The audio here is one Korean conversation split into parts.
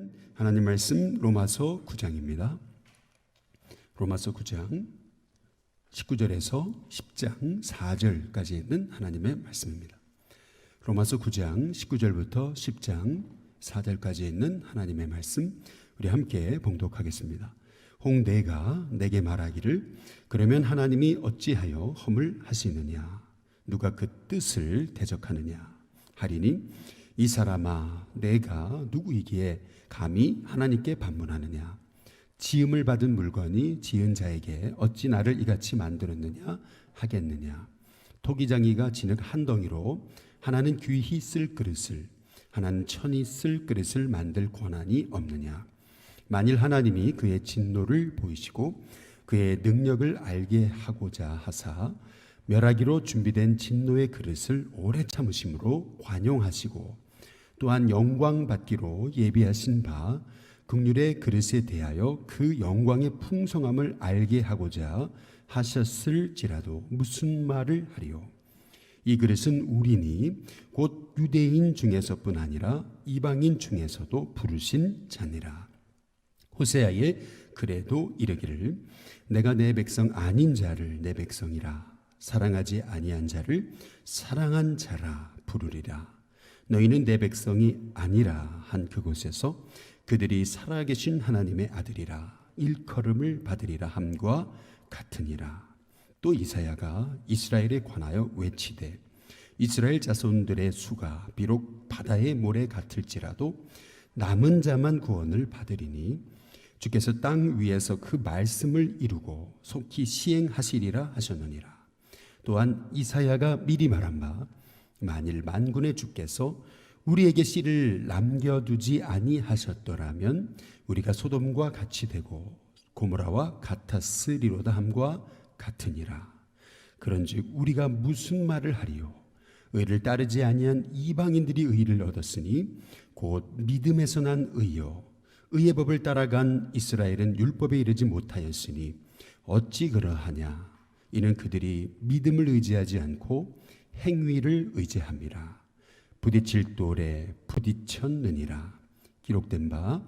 있는 하나님 말씀 로마서 9장입니다. 로마서 9장 19절에서 10장 4절까지 있는 하나님의 말씀입니다. 로마서 9장 19절부터 10장 4절까지 있는 하나님의 말씀 우리 함께 봉독하겠습니다. 혹 내가 내게 말하기를 그러면 하나님이 어찌하여 험을 하시느냐 누가 그 뜻을 대적하느냐 하리니 이 사람아 내가 누구이기에 감히 하나님께 반문하느냐 지음을 받은 물건이 지은 자에게 어찌 나를 이같이 만들었느냐 하겠느냐 토기장이가 진흙 한 덩이로 하나는 귀히 쓸 그릇을 하나는 천히 쓸 그릇을 만들 권한이 없느냐 만일 하나님이 그의 진노를 보이시고 그의 능력을 알게 하고자 하사 멸하기로 준비된 진노의 그릇을 오래 참으심으로 관용하시고 또한 영광 받기로 예비하신 바 긍휼의 그릇에 대하여 그 영광의 풍성함을 알게 하고자 하셨을지라도 무슨 말을 하리요 이 그릇은 우리니 곧 유대인 중에서뿐 아니라 이방인 중에서도 부르신 자니라. 호세아의 그래도 이르기를 내가 내 백성 아닌 자를 내 백성이라 사랑하지 아니한 자를 사랑한 자라 부르리라. 너희는 내 백성이 아니라 한 그곳에서 그들이 살아계신 하나님의 아들이라 일컬음을 받으리라 함과 같으니라. 또 이사야가 이스라엘에 관하여 외치되 이스라엘 자손들의 수가 비록 바다의 모래 같을지라도 남은 자만 구원을 받으리니 주께서 땅 위에서 그 말씀을 이루고 속히 시행하시리라 하셨느니라. 또한 이사야가 미리 말한 바 만일 만군의 주께서 우리에게 씨를 남겨두지 아니하셨더라면 우리가 소돔과 같이 되고 고모라와 같았으리로다 함과 같으니라. 그런즉 우리가 무슨 말을 하리요 의를 따르지 아니한 이방인들이 의를 얻었으니 곧 믿음에서 난 의요 의의 법을 따라간 이스라엘은 율법에 이르지 못하였으니 어찌 그러하냐 이는 그들이 믿음을 의지하지 않고 행위를 의지함이라. 부딪힐 돌에 부딪혔느니라. 기록된 바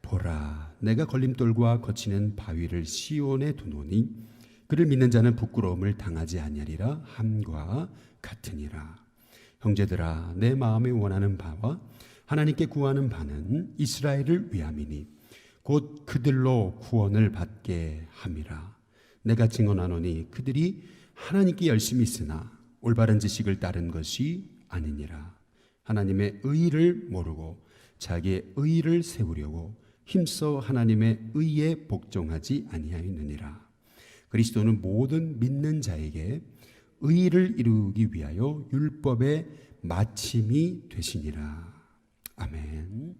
보라 내가 걸림돌과 거치는 바위를 시온에 두노니 그를 믿는 자는 부끄러움을 당하지 아니하리라 함과 같으니라. 형제들아 내 마음에 원하는 바와 하나님께 구하는 바는 이스라엘을 위함이니 곧 그들로 구원을 받게 함이라. 내가 증언하노니 그들이 하나님께 열심히 있으나 올바른 지식을 따른 것이 아니니라. 하나님의 의를 모르고 자기의 의를 세우려고 힘써 하나님의 의에 복종하지 아니하였느니라. 그리스도는 모든 믿는 자에게 의를 이루기 위하여 율법의 마침이 되시니라. 아멘.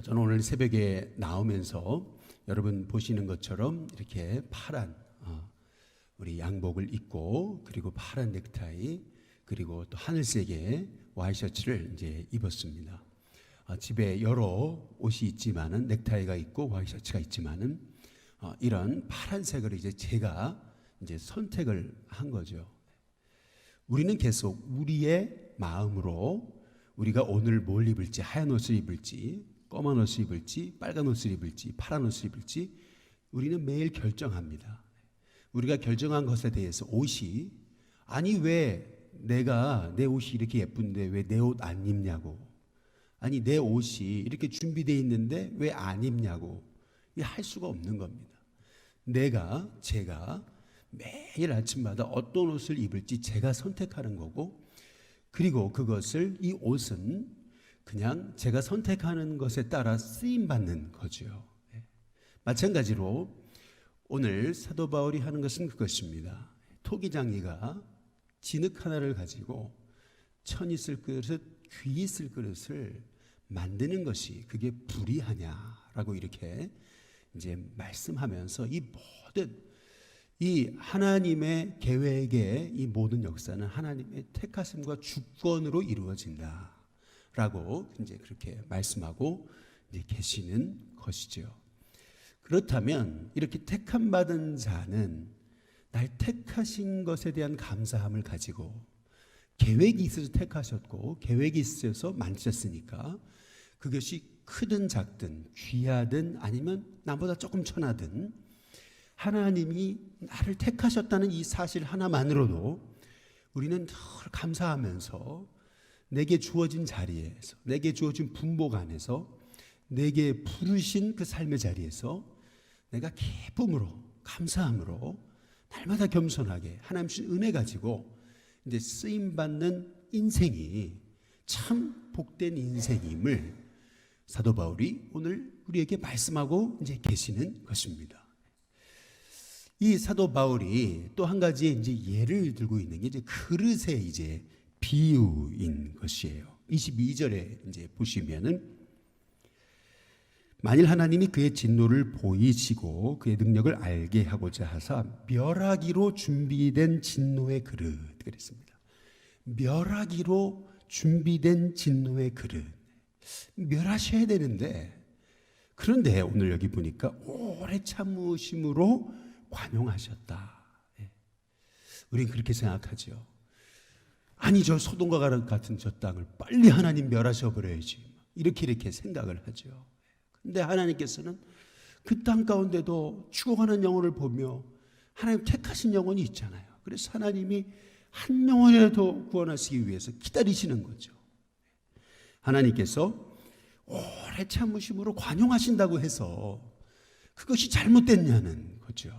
저는 오늘 새벽에 나오면서 여러분 보시는 것처럼 이렇게 파란 우리 양복을 입고 그리고 파란 넥타이 그리고 또 하늘색의 와이셔츠를 이제 입었습니다. 집에 여러 옷이 있지만은 넥타이가 있고 와이셔츠가 있지만은 이런 파란색을 이제 제가 이제 선택을 한 거죠. 우리는 계속 우리의 마음으로 우리가 오늘 뭘 입을지 하얀 옷을 입을지 검은 옷을 입을지 빨간 옷을 입을지 파란 옷을 입을지 우리는 매일 결정합니다. 우리가 결정한 것에 대해서 옷이 아니 왜 내가 내 옷이 이렇게 예쁜데 왜 내 옷 안 입냐고 아니 내 옷이 이렇게 준비되어 있는데 왜 안 입냐고 할 수가 없는 겁니다. 제가 매일 아침마다 어떤 옷을 입을지 제가 선택하는 거고 그리고 그것을 이 옷은 그냥 제가 선택하는 것에 따라 쓰임받는 거죠. 마찬가지로 오늘 사도 바울이 하는 것은 그것입니다. 토기장이가 진흙 하나를 가지고 천이 쓸 그릇, 귀히 쓸 그릇을 만드는 것이 그게 불의하냐라고 이렇게 이제 말씀하면서 이 모든 이 하나님의 계획의 이 모든 역사는 하나님의 택하심과 주권으로 이루어진다라고 이제 그렇게 말씀하고 이제 계시는 것이죠. 그렇다면 이렇게 택함 받은 자는 날 택하신 것에 대한 감사함을 가지고 계획이 있어서 택하셨고 계획이 있어서 만드셨으니까 그것이 크든 작든 귀하든 아니면 나보다 조금 천하든 하나님이 나를 택하셨다는 이 사실 하나만으로도 우리는 늘 감사하면서 내게 주어진 자리에서, 내게 주어진 분복 안에서, 내게 부르신 그 삶의 자리에서 내가 기쁨으로, 감사함으로 날마다 겸손하게 하나님 주신 은혜 가지고 이제 쓰임 받는 인생이 참 복된 인생임을 사도 바울이 오늘 우리에게 말씀하고 이제 계시는 것입니다. 이 사도 바울이 또 한 가지 이제 예를 들고 있는 게 이제 그릇의 이제 비유인 것이에요. 22절에 이제 보시면은 만일 하나님이 그의 진노를 보이시고 그의 능력을 알게 하고자 하사 멸하기로 준비된 진노의 그릇 그랬습니다. 멸하기로 준비된 진노의 그릇. 멸하셔야 되는데 그런데 오늘 여기 보니까 오래 참으심으로 관용하셨다. 우린 그렇게 생각하죠. 아니 저 소돔과 같은 저 땅을 빨리 하나님 멸하셔 버려야지. 이렇게 생각을 하죠. 근데 하나님께서는 그 땅 가운데도 죽어가는 영혼을 보며 하나님 택하신 영혼이 있잖아요. 그래서 하나님이 한 영혼이라도 구원하시기 위해서 기다리시는 거죠. 하나님께서 오래 참으심으로 관용하신다고 해서 그것이 잘못됐냐는 거죠.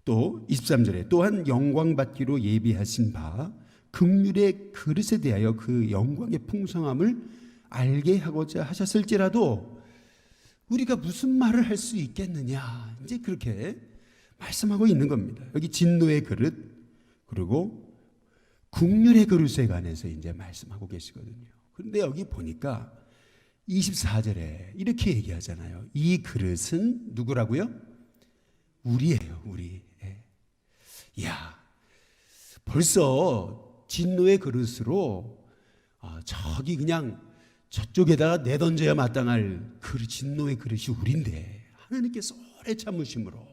또 23절에 또한 영광 받기로 예비하신 바 긍휼의 그릇에 대하여 그 영광의 풍성함을 알게 하고자 하셨을지라도 우리가 무슨 말을 할 수 있겠느냐 이제 그렇게 말씀하고 있는 겁니다. 여기 진노의 그릇 그리고 긍휼의 그릇에 관해서 이제 말씀하고 계시거든요. 그런데 여기 보니까 24절에 이렇게 얘기하잖아요. 이 그릇은 누구라고요? 우리예요, 우리. 이야, 벌써 진노의 그릇으로 저기 그냥 저쪽에다가 내던져야 마땅할 그 진노의 그릇이 우리인데 하나님께서 오래 참으심으로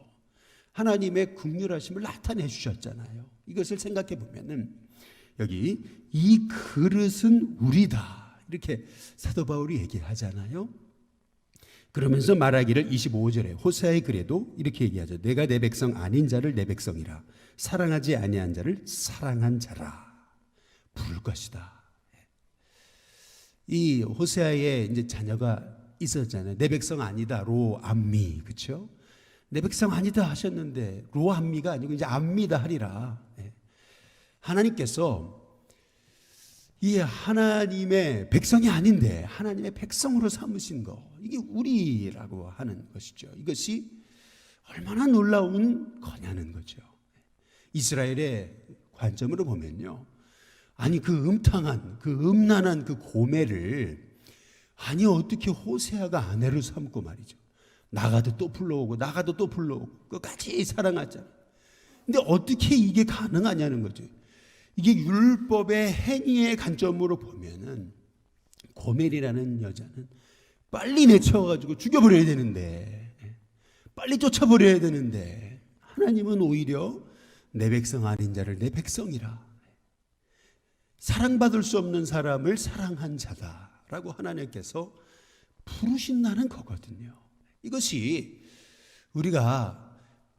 하나님의 긍휼하심을 나타내 주셨잖아요. 이것을 생각해 보면은 여기 이 그릇은 우리다 이렇게 사도 바울이 얘기하잖아요. 그러면서 말하기를 25절에 호세아의 글에도 이렇게 얘기하죠. 내가 내 백성 아닌 자를 내 백성이라 사랑하지 아니한 자를 사랑한 자라 부를 것이다. 이 호세아의 이제 자녀가 있었잖아요. 내 백성 아니다 로암미 그렇죠? 내 백성 아니다 하셨는데 로암미가 아니고 이제 암미다 하리라. 하나님께서 이 하나님의 백성이 아닌데 하나님의 백성으로 삼으신 거 이게 우리라고 하는 것이죠. 이것이 얼마나 놀라운 거냐는 거죠. 이스라엘의 관점으로 보면요. 아니 그 음탕한 그 음란한 그 고멜을 아니 어떻게 호세아가 아내로 삼고 말이죠. 나가도 또 불러오고 나가도 또 불러오고 끝까지 사랑하잖아요. 근데 어떻게 이게 가능하냐는 거죠. 이게 율법의 행위의 관점으로 보면은 고멜이라는 여자는 빨리 내쳐가지고 죽여버려야 되는데 빨리 쫓아버려야 되는데 하나님은 오히려 내 백성 아닌 자를 내 백성이라 사랑받을 수 없는 사람을 사랑한 자다라고 하나님께서 부르신다는 거거든요. 이것이 우리가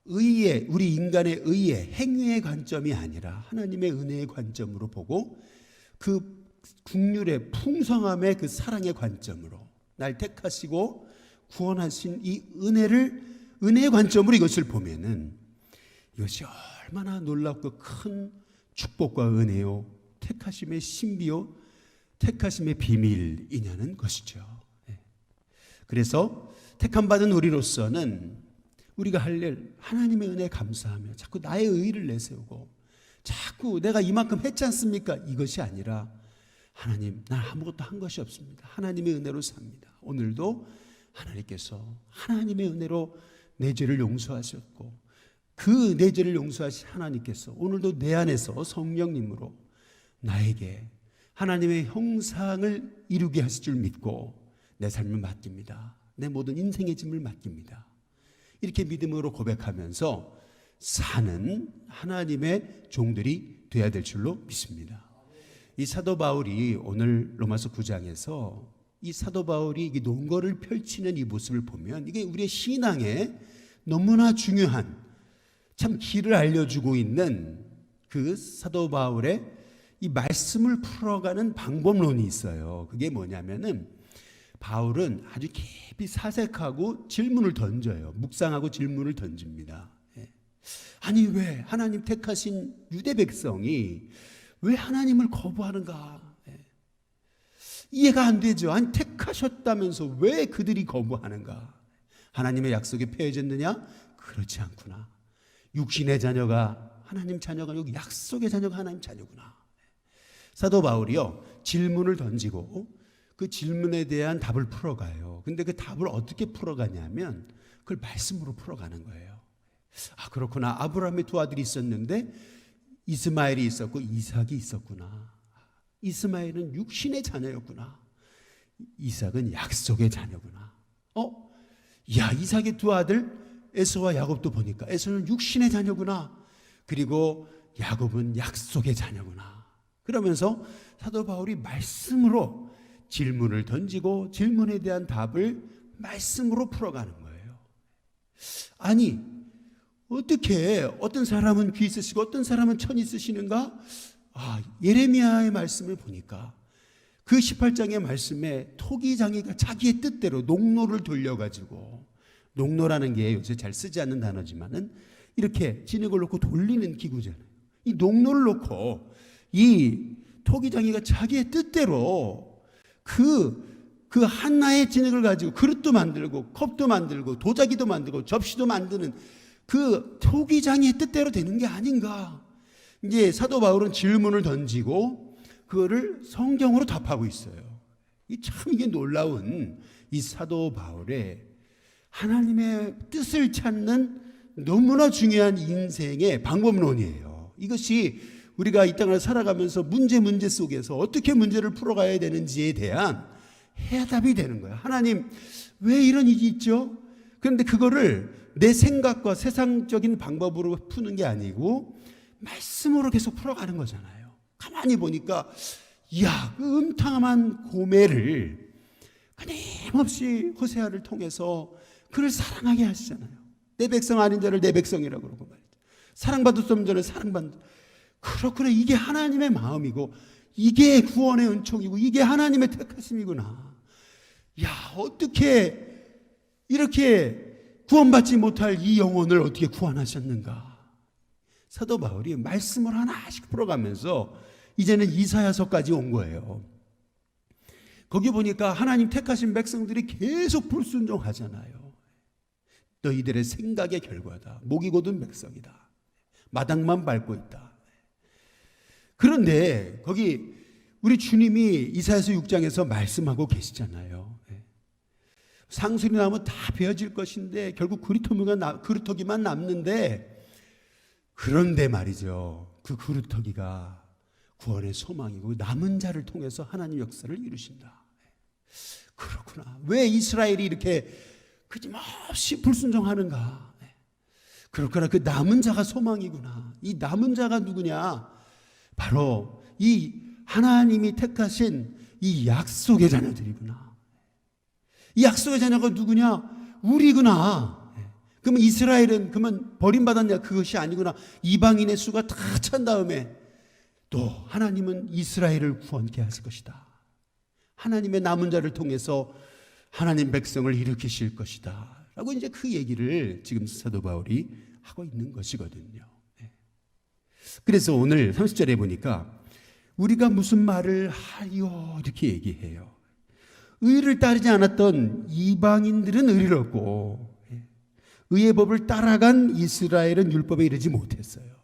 의의 우리 인간의 의의 행위의 관점이 아니라 하나님의 은혜의 관점으로 보고 그 긍휼의 풍성함의 그 사랑의 관점으로 날 택하시고 구원하신 이 은혜의 관점으로 이것을 보면은 이것이 얼마나 놀랍고 큰 축복과 은혜요 택하심의 신비요 택하심의 비밀이냐는 것이죠. 그래서 택함 받은 우리로서는 우리가 할 일 하나님의 은혜에 감사하며 자꾸 나의 의의를 내세우고 자꾸 내가 이만큼 했지 않습니까? 이것이 아니라 하나님 난 아무것도 한 것이 없습니다. 하나님의 은혜로 삽니다. 오늘도 하나님께서 하나님의 은혜로 내 죄를 용서하셨고 그 내 죄를 용서하신 하나님께서 오늘도 내 안에서 성령님으로 나에게 하나님의 형상을 이루게 하실 줄 믿고 내 삶을 맡깁니다. 내 모든 인생의 짐을 맡깁니다. 이렇게 믿음으로 고백하면서 사는 하나님의 종들이 되어야 될 줄로 믿습니다. 이 사도 바울이 오늘 로마서 9장에서 이 사도 바울이 이 논거를 펼치는 이 모습을 보면 이게 우리의 신앙에 너무나 중요한 참 길을 알려주고 있는 그 사도 바울의 이 말씀을 풀어가는 방법론이 있어요. 그게 뭐냐면은 바울은 아주 깊이 사색하고 질문을 던져요. 묵상하고 질문을 던집니다. 아니 왜 하나님 택하신 유대 백성이 왜 하나님을 거부하는가? 이해가 안 되죠. 아니 택하셨다면서 왜 그들이 거부하는가? 하나님의 약속이 폐해졌느냐? 그렇지 않구나. 육신의 자녀가 하나님 자녀가 여기 약속의 자녀가 하나님 자녀구나. 사도 바울이요 질문을 던지고 그 질문에 대한 답을 풀어가요. 근데 그 답을 어떻게 풀어가냐면 그걸 말씀으로 풀어가는 거예요. 아 그렇구나. 아브라함의 두 아들이 있었는데 이스마엘이 있었고 이삭이 있었구나. 이스마엘은 육신의 자녀였구나. 이삭은 약속의 자녀구나. 야 이삭의 두 아들 에서와 야곱도 보니까 에서는 육신의 자녀구나. 그리고 야곱은 약속의 자녀구나. 그러면서 사도 바울이 말씀으로 질문을 던지고 질문에 대한 답을 말씀으로 풀어가는 거예요. 아니 어떻게 어떤 사람은 귀 쓰시고 어떤 사람은 천이 쓰시는가? 예레미야의 말씀을 보니까 그 18장의 말씀에 토기장이가 자기의 뜻대로 농로를 돌려가지고, 농로라는 게 요새 잘 쓰지 않는 단어지만은 이렇게 진흙을 놓고 돌리는 기구잖아요. 이 농로를 놓고 이 토기장이가 자기의 뜻대로 그 하나의 진흙을 가지고 그릇도 만들고 컵도 만들고 도자기도 만들고 접시도 만드는 그 토기장이의 뜻대로 되는 게 아닌가. 이제 사도 바울은 질문을 던지고 그거를 성경으로 답하고 있어요. 이게 놀라운 이 사도 바울의 하나님의 뜻을 찾는 너무나 중요한 인생의 방법론이에요. 이것이 우리가 이 땅을 살아가면서 문제 속에서 어떻게 문제를 풀어가야 되는지에 대한 해답이 되는 거예요. 하나님 왜 이런 일이 있죠? 그런데 그거를 내 생각과 세상적인 방법으로 푸는 게 아니고 말씀으로 계속 풀어가는 거잖아요. 가만히 보니까 그 음탕한 고매를 끊임없이 호세아를 통해서 그를 사랑하게 하시잖아요. 내 백성 아닌 자를 내 백성이라고 그러고 말이죠. 사랑받을 수 없는 자를 사랑받는 자. 그렇구나. 이게 하나님의 마음이고 이게 구원의 은총이고 이게 하나님의 택하심이구나. 어떻게 이렇게 구원받지 못할 이 영혼을 어떻게 구원하셨는가. 사도 바울이 말씀을 하나씩 풀어가면서 이제는 이사야서까지 온 거예요. 거기 보니까 하나님 택하신 백성들이 계속 불순종하잖아요. 너희들의 생각의 결과다. 목이 곧은 백성이다. 마당만 밟고 있다. 그런데 거기 우리 주님이 이사야서 6장에서 말씀하고 계시잖아요. 상술이 나면 다 베어질 것인데 결국 그루터기만 남는데, 그런데 말이죠. 그 그루터기가 구원의 소망이고 남은 자를 통해서 하나님 역사를 이루신다. 그렇구나. 왜 이스라엘이 이렇게 끊임없이 불순종하는가? 그렇구나. 그 남은 자가 소망이구나. 이 남은 자가 누구냐? 바로 이 하나님이 택하신 이 약속의 자녀들이구나. 이 약속의 자녀가 누구냐? 우리구나. 그러면 이스라엘은 그러면 버림받았냐? 그것이 아니구나. 이방인의 수가 다 찬 다음에 또 하나님은 이스라엘을 구원케 하실 것이다. 하나님의 남은 자를 통해서 하나님 백성을 일으키실 것이다 라고 이제 그 얘기를 지금 사도 바울이 하고 있는 것이거든요. 그래서 오늘 30절에 보니까 우리가 무슨 말을 하리요 이렇게 얘기해요. 의를 따르지 않았던 이방인들은 의를 얻고 의의 법을 따라간 이스라엘은 율법에 이르지 못했어요.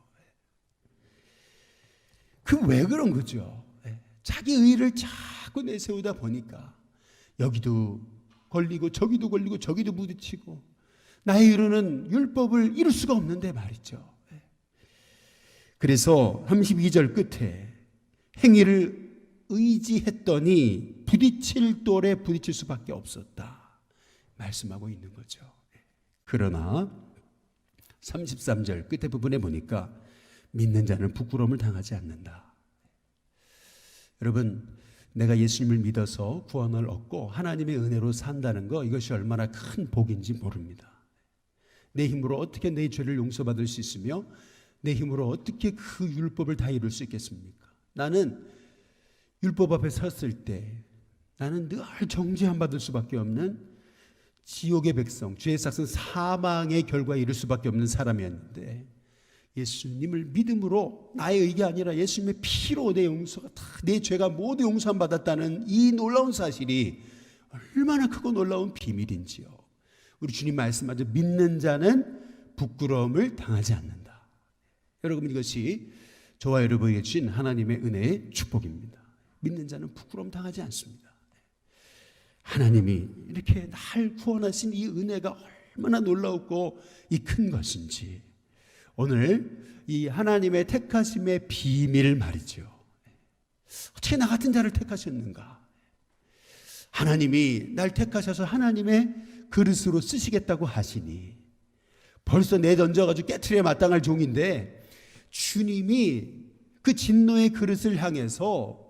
그 왜 그런 거죠? 자기 의를 자꾸 내세우다 보니까 여기도 걸리고 저기도 걸리고 저기도 부딪히고 나의 의로는 율법을 이룰 수가 없는데 말이죠. 그래서 32절 끝에 행위를 의지했더니 부딪힐 돌에 부딪힐 수밖에 없었다 말씀하고 있는 거죠. 그러나 33절 끝에 부분에 보니까 믿는 자는 부끄러움을 당하지 않는다. 여러분, 내가 예수님을 믿어서 구원을 얻고 하나님의 은혜로 산다는 거, 이것이 얼마나 큰 복인지 모릅니다. 내 힘으로 어떻게 내 죄를 용서받을 수 있으며 내 힘으로 어떻게 그 율법을 다 이룰 수 있겠습니까? 나는 율법 앞에 섰을 때 나는 늘 정죄함 받을 수밖에 없는 지옥의 백성, 죄의 삭은 사망의 결과에 이를 수밖에 없는 사람이었는데, 예수님을 믿음으로 나의 의가 아니라 예수님의 피로 내 용서가 다, 내 죄가 모두 용서함 받았다는 이 놀라운 사실이 얼마나 크고 놀라운 비밀인지요. 우리 주님 말씀하죠. 믿는 자는 부끄러움을 당하지 않는다. 여러분, 이것이 저와 여러분에게 주신 하나님의 은혜의 축복입니다. 믿는 자는 부끄러움 당하지 않습니다. 하나님이 이렇게 날 구원하신 이 은혜가 얼마나 놀라웠고 이 큰 것인지, 오늘 이 하나님의 택하심의 비밀 말이죠. 어떻게 나 같은 자를 택하셨는가? 하나님이 날 택하셔서 하나님의 그릇으로 쓰시겠다고 하시니, 벌써 내던져가지고 깨트려야 마땅할 종인데 주님이 그 진노의 그릇을 향해서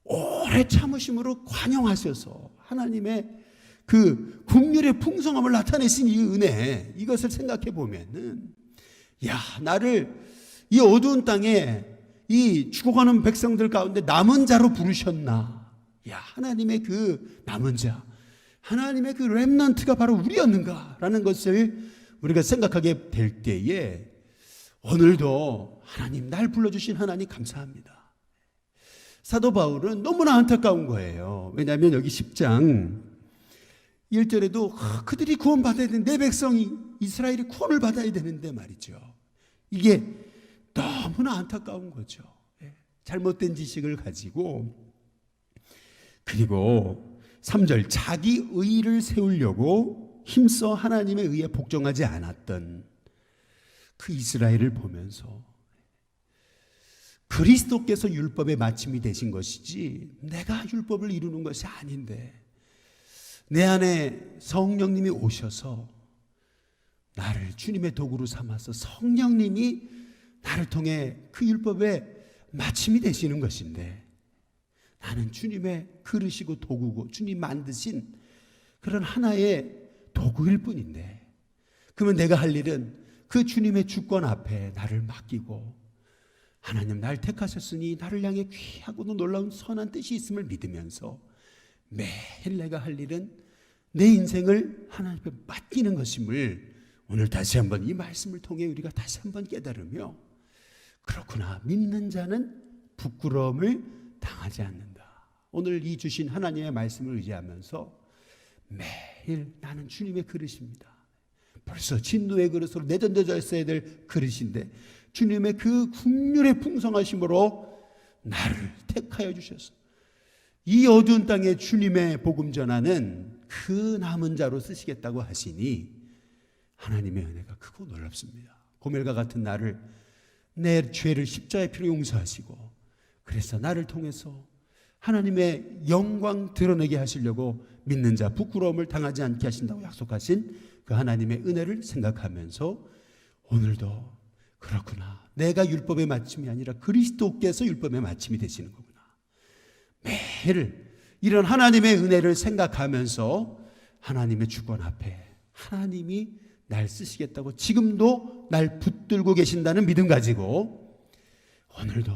오래 참으심으로 관용하셔서 하나님의 그 긍휼의 풍성함을 나타내신 이 은혜, 이것을 생각해 보면은, 야, 나를 이 어두운 땅에 이 죽어가는 백성들 가운데 남은 자로 부르셨나? 야, 하나님의 그 남은 자, 하나님의 그 렘넌트가 바로 우리였는가라는 것을 우리가 생각하게 될 때에, 오늘도 하나님, 날 불러주신 하나님 감사합니다. 사도 바울은 너무나 안타까운 거예요. 왜냐하면 여기 10장 1절에도 그들이 구원받아야 되는데, 내 백성이 이스라엘이 구원을 받아야 되는데 말이죠. 이게 너무나 안타까운 거죠. 잘못된 지식을 가지고, 그리고 3절, 자기 의를 세우려고 힘써 하나님의 의에 복종하지 않았던 그 이스라엘을 보면서, 그리스도께서 율법의 마침이 되신 것이지 내가 율법을 이루는 것이 아닌데, 내 안에 성령님이 오셔서 나를 주님의 도구로 삼아서 성령님이 나를 통해 그 율법의 마침이 되시는 것인데, 나는 주님의 그릇이고 도구고 주님 만드신 그런 하나의 도구일 뿐인데, 그러면 내가 할 일은 그 주님의 주권 앞에 나를 맡기고, 하나님 날 택하셨으니 나를 향해 귀하고도 놀라운 선한 뜻이 있음을 믿으면서 매일 내가 할 일은 내 인생을 하나님 앞에 맡기는 것임을 오늘 다시 한번 이 말씀을 통해 우리가 다시 한번 깨달으며, 그렇구나, 믿는 자는 부끄러움을 당하지 않는다. 오늘 이 주신 하나님의 말씀을 의지하면서 매일 나는 주님의 그릇입니다. 벌써 진노의 그릇으로 내던져져 있어야 될 그릇인데, 주님의 그 긍휼의 풍성하심으로 나를 택하여 주셔서 이 어두운 땅에 주님의 복음 전하는 그 남은 자로 쓰시겠다고 하시니, 하나님의 은혜가 크고 놀랍습니다. 고멜과 같은 나를, 내 죄를 십자가의 피로 용서하시고, 그래서 나를 통해서 하나님의 영광 드러내게 하시려고 믿는 자 부끄러움을 당하지 않게 하신다고 약속하신 그 하나님의 은혜를 생각하면서, 오늘도 그렇구나, 내가 율법의 마침이 아니라 그리스도께서 율법의 마침이 되시는 거구나. 매일 이런 하나님의 은혜를 생각하면서 하나님의 주권 앞에 하나님이 날 쓰시겠다고 지금도 날 붙들고 계신다는 믿음 가지고, 오늘도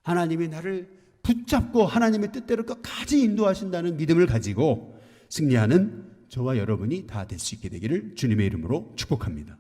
하나님이 나를 붙잡고 하나님의 뜻대로 끝까지 인도하신다는 믿음을 가지고 승리하는 저와 여러분이 다 될 수 있게 되기를 주님의 이름으로 축복합니다.